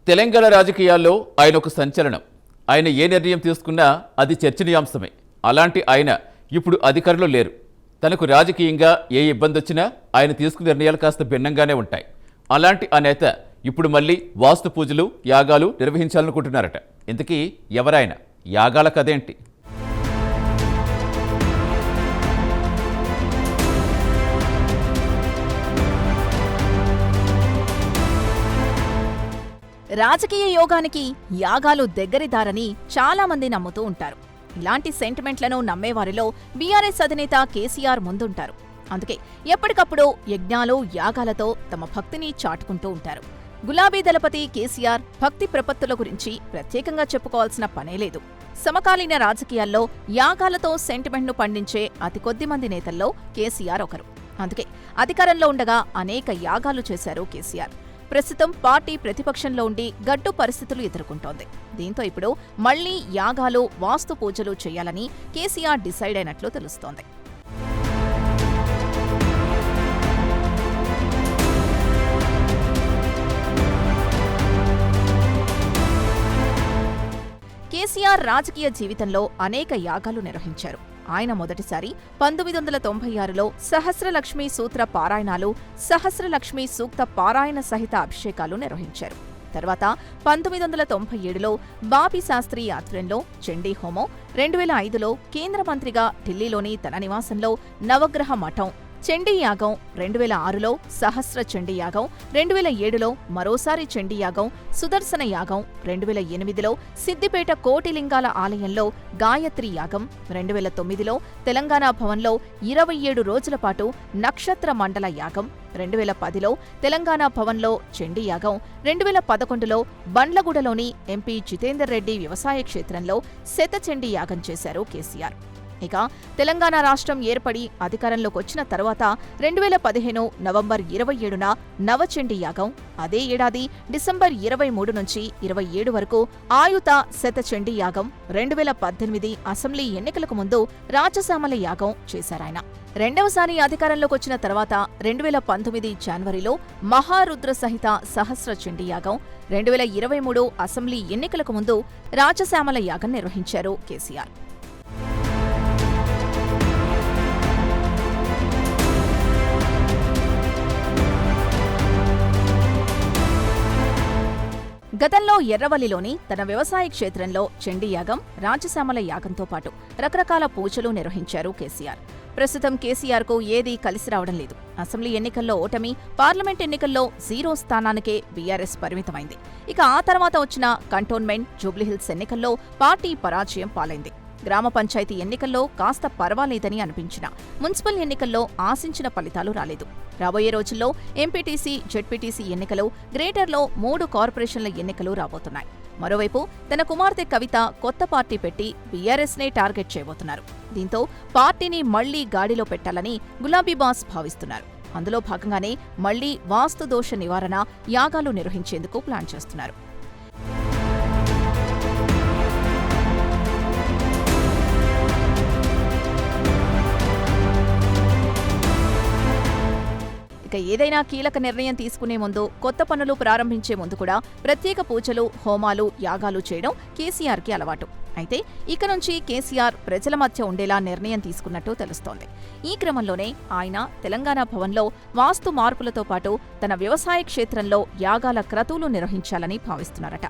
తెలంగాణ రాజకీయాల్లో ఆయన ఒక సంచలనం. ఆయన ఏ నిర్ణయం తీసుకున్నా అది చర్చనీయాంశమే. అలాంటి ఆయన ఇప్పుడు అధికారంలో లేరు. తనకు రాజకీయంగా ఏ ఇబ్బంది వచ్చినా ఆయన తీసుకునే నిర్ణయాలు కాస్త భిన్నంగానే ఉంటాయి. అలాంటి ఆ నేత ఇప్పుడు మళ్ళీ వాస్తు పూజలు, యాగాలు నిర్వహించాలనుకుంటున్నారట. ఇంతకీ ఎవరాయన? యాగాల కథేంటి? రాజకీయ యోగానికి యాగాలు దగ్గరిదారని చాలా మంది నమ్ముతూ ఉంటారు. ఇలాంటి సెంటిమెంట్లను నమ్మేవారిలో బీఆర్ఎస్ అధినేత కేసీఆర్ ముందుంటారు. అందుకే ఎప్పటికప్పుడు యజ్ఞాలు, యాగాలతో తమ భక్తిని చాటుకుంటూ ఉంటారు. గులాబీ దళపతి కేసీఆర్ భక్తి ప్రపత్తుల గురించి ప్రత్యేకంగా చెప్పుకోవాల్సిన పనేలేదు. సమకాలీన రాజకీయాల్లో యాగాలతో సెంటిమెంట్ను పండించే అతి కొద్ది మంది నేతల్లో కేసీఆర్ ఒకరు. అందుకే అధికారంలో ఉండగా అనేక యాగాలు చేశారు కేసీఆర్. ప్రస్తుతం పార్టీ ప్రతిపక్షంలో ఉండి గడ్డు పరిస్థితులు ఎదుర్కొంటోంది. దీంతో ఇప్పుడు మళ్లీ యాగాలు, వాస్తు పూజలు చేయాలని కేసీఆర్ డిసైడ్ అయినట్లు తెలుస్తోంది. కేసీఆర్ రాజకీయ జీవితంలో అనేక యాగాలు నిర్వహించారు. ఆయన మొదటిసారి 1996లో సహస్రలక్ష్మి సూత్ర పారాయణాలు, సహస్రలక్ష్మి సూక్త పారాయణ సహిత అభిషేకాలు నిర్వహించారు. తర్వాత 1997లో బాపి శాస్త్రి ఆధ్వర్యంలో చండీ హోమం, 2005లో కేంద్ర మంత్రిగా ఢిల్లీలోని తన నివాసంలో నవగ్రహ మఠం, చండీ యాగం, 2006లో సహస్ర చండీ యాగం, 2007లో మరోసారి చండీ యాగం, సుదర్శన యాగం, 2008లో సిద్దిపేట కోటిలింగాల ఆలయంలో గాయత్రి యాగం, 2009లో తెలంగాణ భవన్లో 27 రోజుల పాటు నక్షత్ర మండల యాగం, 2010లో తెలంగాణ భవన్లో చండీ యాగం, 2011లో బండ్లగూడలోని ఎంపీ జితేందర్ రెడ్డి వ్యవసాయ క్షేత్రంలో శతచండీ యాగం చేశారు కేసీఆర్. ఇక తెలంగాణ రాష్ట్రం ఏర్పడి అధికారంలోకొచ్చిన తర్వాత 2015 నవంబర్ 27న నవచండీ యాగం, అదే ఏడాది డిసెంబర్ 23 నుంచి 27 వరకు ఆయుత శతచండీ యాగం, 2018 అసెంబ్లీ ఎన్నికలకు ముందు రాజసామల యాగం చేశారాయన. రెండవసారి అధికారంలోకొచ్చిన తర్వాత 2019 జనవరిలో మహారుద్ర సహిత సహస్ర చండీ యాగం, 2023 అసెంబ్లీ ఎన్నికలకు ముందు రాజసామల యాగం నిర్వహించారు కేసీఆర్. గతంలో ఎర్రవల్లిలోని తన వ్యవసాయ క్షేత్రంలో చండీ యాగం, రాజసామల యాగంతో పాటు రకరకాల పూజలు నిర్వహించారు కేసీఆర్. ప్రస్తుతం కేసీఆర్కు ఏదీ కలిసి రావడం లేదు. అసెంబ్లీ ఎన్నికల్లో ఓటమి, పార్లమెంట్ ఎన్నికల్లో 0 స్థానానికే బీఆర్ఎస్ పరిమితమైంది. ఇక ఆ తర్వాత వచ్చిన కంటోన్మెంట్, జూబ్లీహిల్స్ ఎన్నికల్లో పార్టీ పరాజయం పాలైంది. గ్రామ పంచాయతీ ఎన్నికల్లో కాస్త పర్వాలేదని అనిపించినా మున్సిపల్ ఎన్నికల్లో ఆశించిన ఫలితాలు రాలేదు. రాబోయే రోజుల్లో ఎంపీటీసీ, జెడ్పీటీసీ ఎన్నికలు, గ్రేటర్లో 3 కార్పొరేషన్ల ఎన్నికలు రాబోతున్నాయి. మరోవైపు తన కుమార్తె కవిత కొత్త పార్టీ పెట్టి బీఆర్ఎస్నే టార్గెట్ చేయబోతున్నారు. దీంతో పార్టీని మళ్లీ గాడిలో పెట్టాలని గులాబీ బాస్ భావిస్తున్నారు. అందులో భాగంగానే మళ్లీ వాస్తు దోష నివారణ యాగాలు నిర్వహించేందుకు ప్లాన్ చేస్తున్నారు. ఇక ఏదైనా కీలక నిర్ణయం తీసుకునే ముందు, కొత్త పనులు ప్రారంభించే ముందు కూడా ప్రత్యేక పూజలు, హోమాలు, యాగాలు చేయడం కేసీఆర్కి అలవాటు. అయితే ఇక నుంచి కేసీఆర్ ప్రజల మధ్య ఉండేలా నిర్ణయం తీసుకున్నట్టు తెలుస్తోంది. ఈ క్రమంలోనే ఆయన తెలంగాణ భవన్లో వాస్తు మార్పులతో పాటు తన వ్యవసాయ క్షేత్రంలో యాగాల క్రతువులు నిర్వహించాలని భావిస్తున్నారట.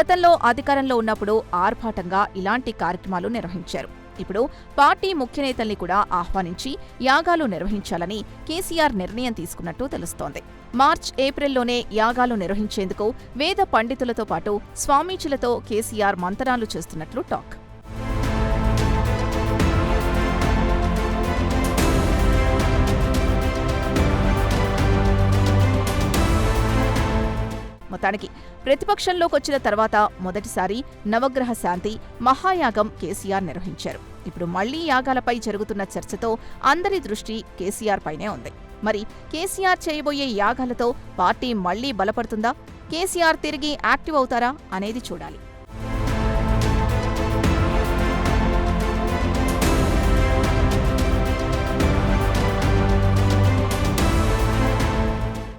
గతంలో అధికారంలో ఉన్నప్పుడు ఆర్భాటంగా ఇలాంటి కార్యక్రమాలు నిర్వహించారు. ఇప్పుడు పార్టీ ముఖ్యనేతల్ని కూడా ఆహ్వానించి యాగాలు నిర్వహించాలని కేసీఆర్ నిర్ణయం తీసుకున్నట్టు తెలుస్తోంది. మార్చ్, ఏప్రిల్లోనే యాగాలు నిర్వహించేందుకు వేద పండితులతో పాటు స్వామీజీలతో కేసీఆర్ మంతనాలు చేస్తున్నట్లు టాక్. మొత్తానికి ప్రతిపక్షంలోకొచ్చిన తర్వాత మొదటిసారి నవగ్రహ శాంతి, మహాయాగం కేసీఆర్ నిర్వహించారు. ఇప్పుడు మళ్లీ యాగాలపై జరుగుతున్న చర్చతో అందరి దృష్టి కేసీఆర్ పైనే ఉంది. మరి కేసీఆర్ చేయబోయే యాగాలతో పార్టీ మళ్లీ బలపడుతుందా? కేసీఆర్ తిరిగి యాక్టివ్ అవుతారా అనేది చూడాలి.